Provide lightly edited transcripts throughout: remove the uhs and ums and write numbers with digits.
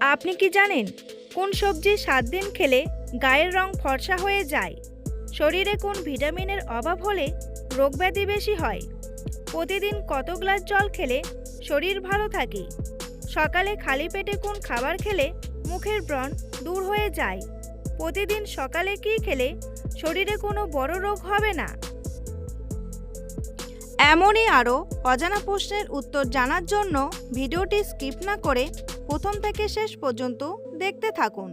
আপনি কি জানেন কোন সবজি 7 দিন খেলে গায়ের রং ফর্সা হয়ে যায়? শরীরে কোন ভিটামিনের অভাব হলে রোগব্যাধি বেশি হয়? প্রতিদিন কত গ্লাস জল খেলে শরীর ভালো থাকে? সকালে খালি পেটে কোন খাবার খেলে মুখের ব্রণ দূর হয়ে যায়? প্রতিদিন সকালে কী খেলে শরীরে কোনো বড় রোগ হবে না? এমনই আরও অজানা প্রশ্নের উত্তর জানার জন্য ভিডিওটি স্কিপ না করে প্রথম থেকে শেষ পর্যন্ত দেখতে থাকুন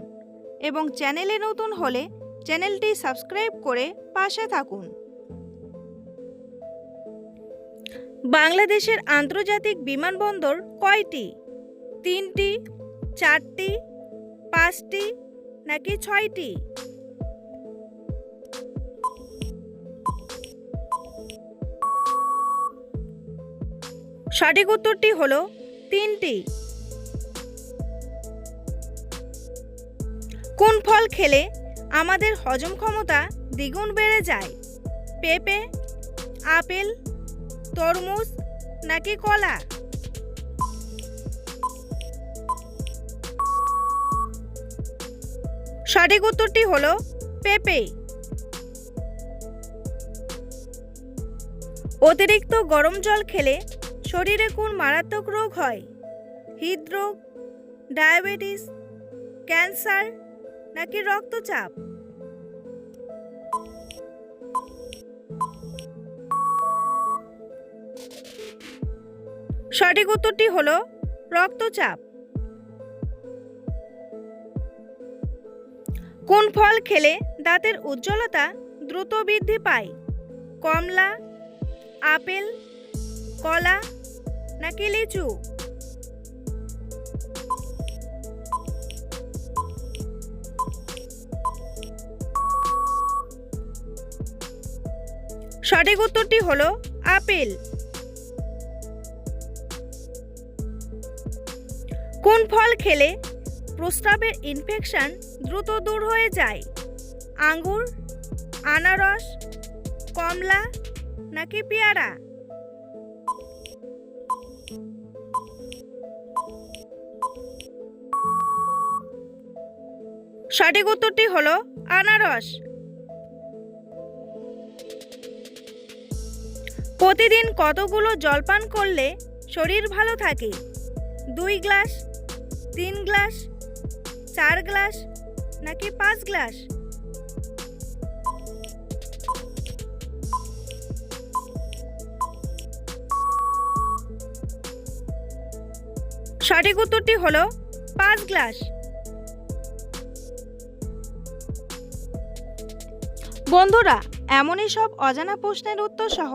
এবং চ্যানেলে নতুন হলে চ্যানেলটি সাবস্ক্রাইব করে পাশে থাকুন। বাংলাদেশের আন্তর্জাতিক বিমানবন্দর কয়টি? 3টি, 4টি, 5টি নাকি 6টি? সঠিক উত্তরটি হলো 3টি। কোন ফল খেলে আমাদের হজম ক্ষমতা দ্বিগুণ বেড়ে যায়? পেঁপে, আপেল, তরমুজ নাকি কলা? সঠিক উত্তরটি হলো পেঁপে। অতিরিক্ত গরম জল খেলে শরীরে কোন মারাত্মক রোগ হয়? হৃদরোগ, ডায়াবেটিস, ক্যান্সার নাকি রক্তচাপ? সঠিক উত্তরটি হলো রক্তচাপ। কোন ফল খেলে দাঁতের উজ্জ্বলতা দ্রুত বৃদ্ধি পায়? কমলা, আপেল, কলা নাকি লিচু? সঠিক উত্তরটি হলো আপেল। কোন ফল খেলে প্রস্রাবের ইনফেকশন দ্রুত দূর হয়ে যায়? আঙ্গুর, আনারস, কমলা নাকি পেয়ারা? সঠিক উত্তরটি হলো আনারস। প্রতিদিন কতগুলো জল পান করলে শরীর ভালো থাকে? 2 গ্লাস, 3 গ্লাস, 4 গ্লাস নাকি 5 গ্লাস? সঠিক উত্তরটি হলো 5 গ্লাস। বন্ধুরা, এমনই সব অজানা প্রশ্নের উত্তর সহ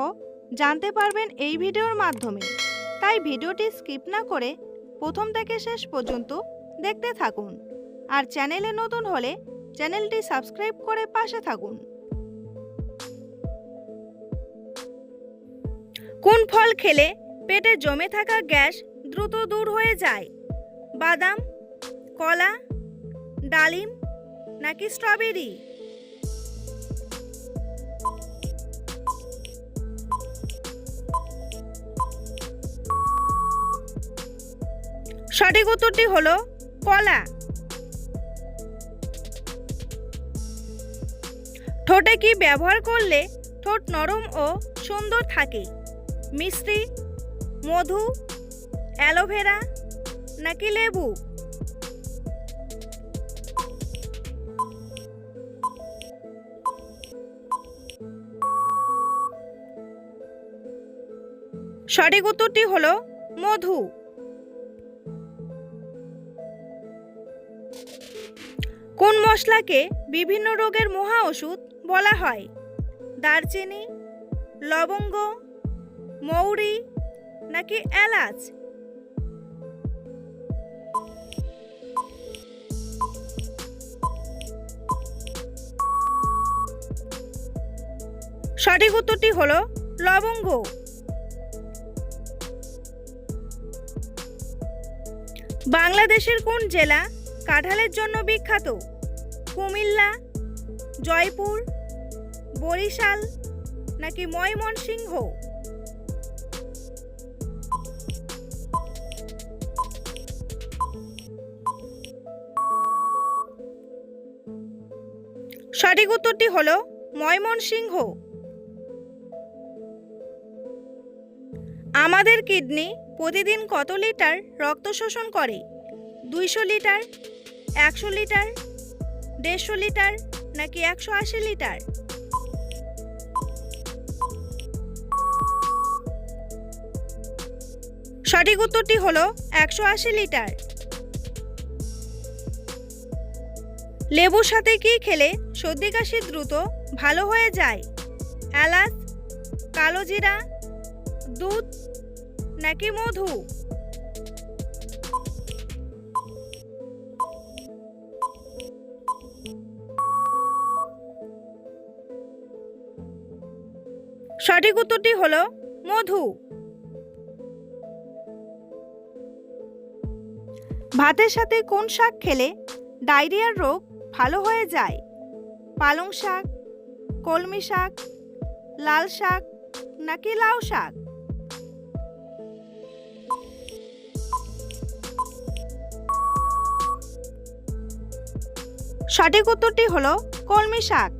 জানতে পারবেন এই ভিডিওর মাধ্যমে, তাই ভিডিওটি স্কিপ না করে প্রথম থেকে শেষ পর্যন্ত দেখতে থাকুন আর চ্যানেলে নতুন হলে চ্যানেলটি সাবস্ক্রাইব করে পাশে থাকুন। কোন ফল খেলে পেটে জমে থাকা গ্যাস দ্রুত দূর হয়ে যায়? বাদাম, কলা, ডালিম নাকি স্ট্রবেরি? সঠিক উত্তরটি হলো কলা। ঠোঁটে কি ব্যবহার করলে ঠোঁট নরম ও সুন্দর থাকে? মিষ্টি, মধু, অ্যালোভেরা নাকি লেবু? সঠিক উত্তরটি হলো মধু। কোন মশলাকে বিভিন্ন রোগের মহা ওষুধ বলা হয়? দারচিনি, লবঙ্গ, মৌরি নাকি এলাচ? সঠিক উত্তরটি হলো লবঙ্গ। বাংলাদেশের কোন জেলা কাঁঠালের জন্য বিখ্যাত? কুমিল্লা, জয়পুর, বরিশাল নাকি ময়মনসিংহ? সঠিক উত্তরটি হলো ময়মনসিংহ। আমাদের কিডনি প্রতিদিন কত লিটার রক্ত শোষণ করে? 200 লিটার, 100 লিটার, 150 লিটার নাকি 180 লিটার? সঠিক উত্তরটি হলো 180 লিটার। লেবুর সাথে কি খেলে সর্দি কাশি দ্রুত ভালো হয়ে যায়? এলাচ, কালো জিরা, দুধ নাকি মধু? সঠিক উত্তরটি হলো মধু। ভাতের সাথে কোন শাক খেলে ডায়রিয়ার রোগ ভালো হয়ে যায়? পালং শাক, কলমি শাক, লাল শাক নাকি লাউ শাক? সঠিক উত্তরটি হলো কলমি শাক।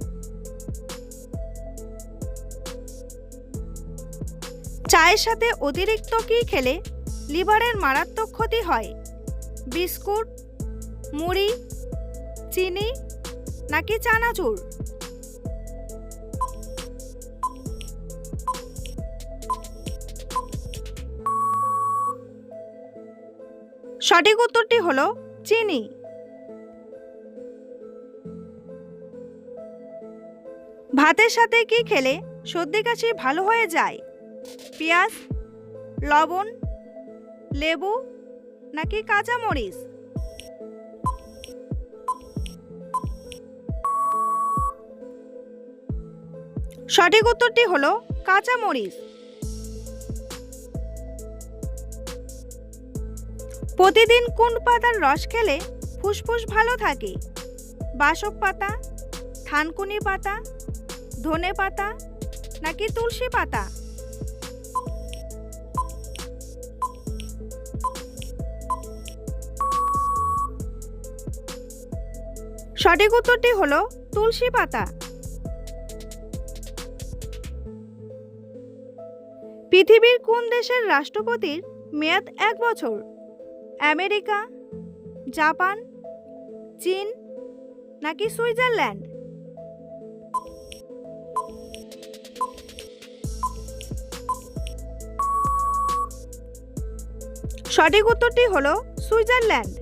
চায়ের সাথে অতিরিক্ত কি খেলে লিভারের মারাত্মক ক্ষতি হয়? বিস্কুট, মুড়ি, চিনি নাকি চানাচুর? সঠিক উত্তরটি হলো চিনি। ভাতের সাথে কি খেলে সর্দি কাশি ভালো হয়ে যায়? পেঁয়াজ, লবণ, লেবু নাকি কাঁচা মরিচ? সঠিক উত্তরটি হলো কাঁচা মরিচ। প্রতিদিন কোন পাতার রস খেলে ফুসফুস ভালো থাকে? বাসক পাতা, থানকুনি পাতা, ধনে পাতা নাকি তুলসী পাতা? সঠিক উত্তরটি হলো তুলসী পাতা। পৃথিবীর কোন দেশের রাষ্ট্রপতির মেয়াদ 1 বছর? আমেরিকা, জাপান, চীন নাকি সুইজারল্যান্ড? সঠিক উত্তরটি হলো সুইজারল্যান্ড।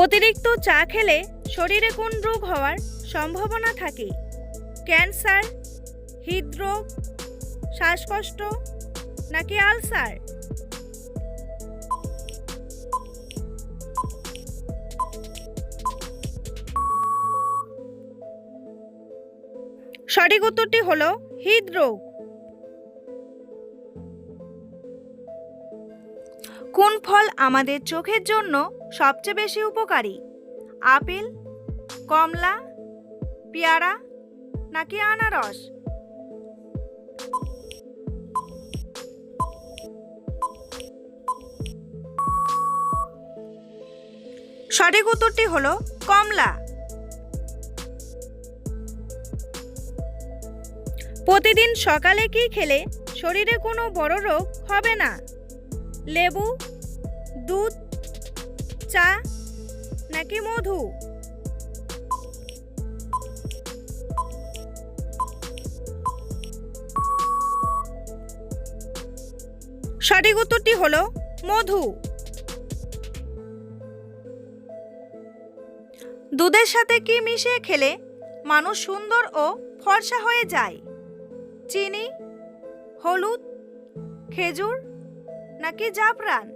অতিরিক্ত চা খেলে শরীরে কোন রোগ হওয়ার সম্ভাবনা থাকে? ক্যান্সার, হৃদরোগ, শ্বাসকষ্ট নাকি আলসার? সঠিক উত্তরটি হলো হৃদরোগ। কোন ফল আমাদের চোখের জন্য সবচেয়ে বেশি উপকারী? আপেল, কমলা, পেয়ারা নাকি আনারস? সঠিক উত্তরটি হলো কমলা। প্রতিদিন সকালে কি খেলে শরীরে কোনো বড় রোগ হবে না? লেবু, দুধ, চা নাকি মধু? সঠিক উত্তরটি হলো মধু। দুধের সাথে কি মিশিয়ে খেলে মানুষ সুন্দর ও ফর্সা হয়ে যায়? চিনি, হলুদ, খেজুর নাকি জাফরান?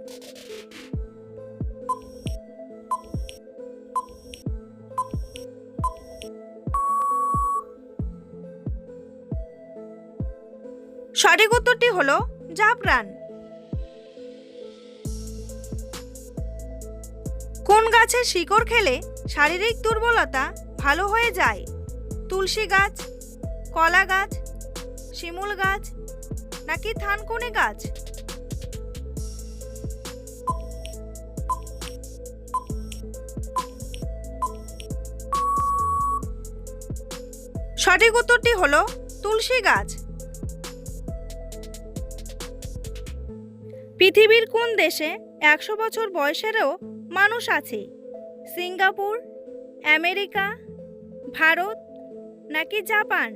সঠিক উত্তরটি হলো জাফরান। কোন গাছের শিকড় খেলে শারীরিক দুর্বলতা ভালো হয়ে যায়? তুলসী গাছ, কলা গাছ, শিমুল গাছ নাকি থানকুনি গাছ? সঠিক উত্তরটি হলো তুলসী গাছ। পৃথিবীর কোন দেশে 100 বছর বয়সেরও মানুষ আছে? সিঙ্গাপুর, আমেরিকা, ভারত নাকি জাপান?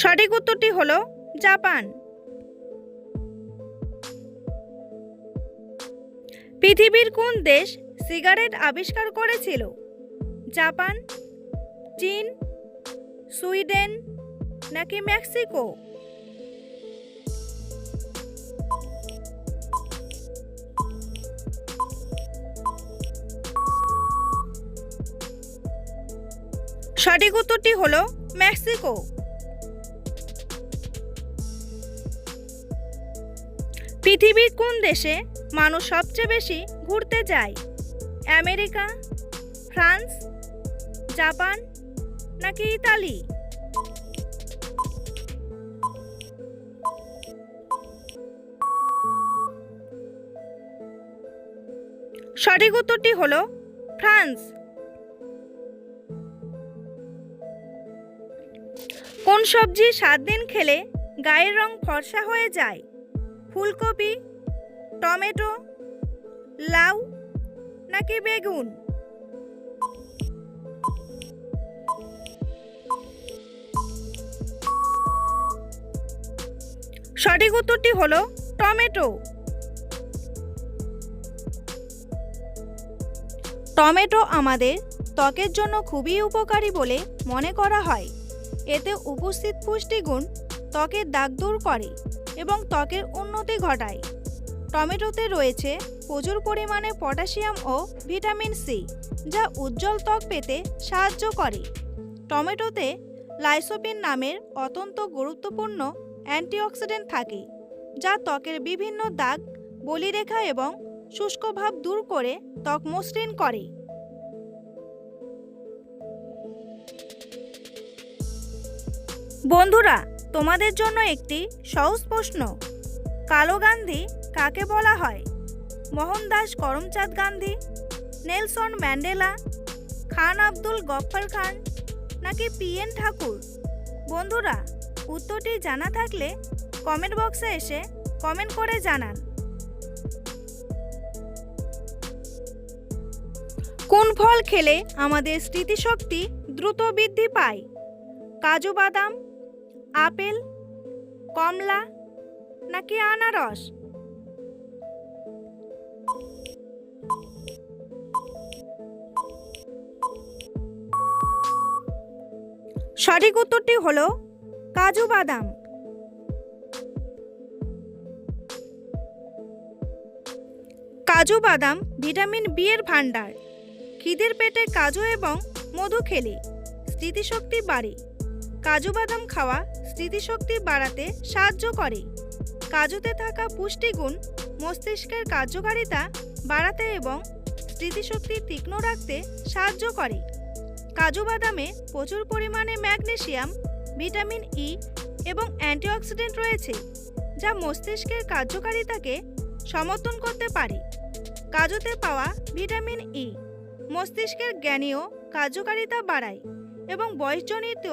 সঠিক উত্তরটি হলো জাপান। পৃথিবীর কোন দেশ সিগারেট আবিষ্কার করেছিল? জাপান, চীন, সুইডেন নাকি মেক্সিকো? সঠিক উত্তরটি হলো মেক্সিকো। পৃথিবীর কোন দেশে মানুষ সবচেয়ে বেশি ঘুরতে যায়? আমেরিকা, ফ্রান্স, জাপান নাকি ইতালি? সঠিক উত্তরটি হলো ফ্রান্স। কোন সবজি 7 দিন খেলে গায়ের রং ফর্সা হয়ে যায়? ফুলকপি, টমেটো, লাউ নাকি বেগুন? সঠিক উত্তরটি হলো টমেটো। টমেটো আমাদের ত্বকের জন্য খুবই উপকারী বলে মনে করা হয়। এতে উপস্থিত পুষ্টিগুণ ত্বকের দাগ দূর করে এবং ত্বকের উন্নতি ঘটায়। টমেটোতে রয়েছে প্রচুর পরিমাণে পটাশিয়াম ও ভিটামিন সি, যা উজ্জ্বল ত্বক পেতে সাহায্য করে। টমেটোতে লাইসোপিন নামের অত্যন্ত গুরুত্বপূর্ণ অ্যান্টিঅক্সিডেন্ট থাকে, যা ত্বকের বিভিন্ন দাগ, বলিরেখা এবং শুষ্ক ভাব দূর করে ত্বক মসৃণ করে। বন্ধুরা, তোমাদের জন্য একটি সহজ প্রশ্ন। কালো গান্ধী কাকে বলা হয়? মোহনদাস করমচাঁদ গান্ধী, নেলসন ম্যান্ডেলা, খান আব্দুল গফফর খান নাকি পি.এন. ঠাকুর? বন্ধুরা, উত্তরটি জানা থাকলে কমেন্ট বক্সে এসে কমেন্ট করে জানান। কোন ফল খেলে আমাদের স্মৃতিশক্তি দ্রুত বৃদ্ধি পায়? কাজু বাদাম, আপেল, কমলা নাকি আনারস? সঠিক উত্তরটি হলো কাজু বাদাম। কাজু বাদাম ভিটামিন বি এর ভান্ডার। খিদের পেটে কাজু এবং মধু খেলে স্মৃতিশক্তি বাড়ে। কাজু বাদাম খাওয়া স্মৃতিশক্তি বাড়াতে সাহায্য করে। কাজুতে থাকা পুষ্টিগুণ মস্তিষ্কের কার্যকারিতা বাড়াতে এবং স্মৃতিশক্তি তীক্ষ্ণ রাখতে সাহায্য করে। কাজু বাদামে প্রচুর পরিমাণে ম্যাগনেসিয়াম, ভিটামিন ই এবং অ্যান্টিঅক্সিডেন্ট রয়েছে, যা মস্তিষ্কের কার্যকারিতাকে সমর্থন করতে পারে। কাজুতে পাওয়া ভিটামিন ই মস্তিষ্কের জ্ঞানীয় কার্যকারিতা বাড়ায় এবং বয়সজনিত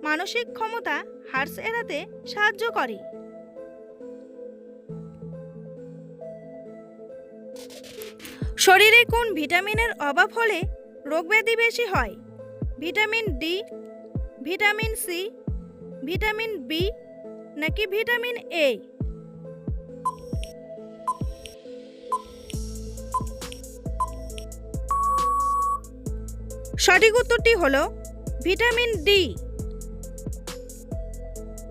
মানসিক ক্ষমতা হ্রাস এড়াতে সাহায্য করে। শরীরে কোন ভিটামিনের অভাব হলে রোগব্যাধি বেশি হয়? Vitamin D, vitamin C, vitamin B নাকি ভিটামিন এ? সঠিক উত্তরটি হলো ভিটামিন ডি।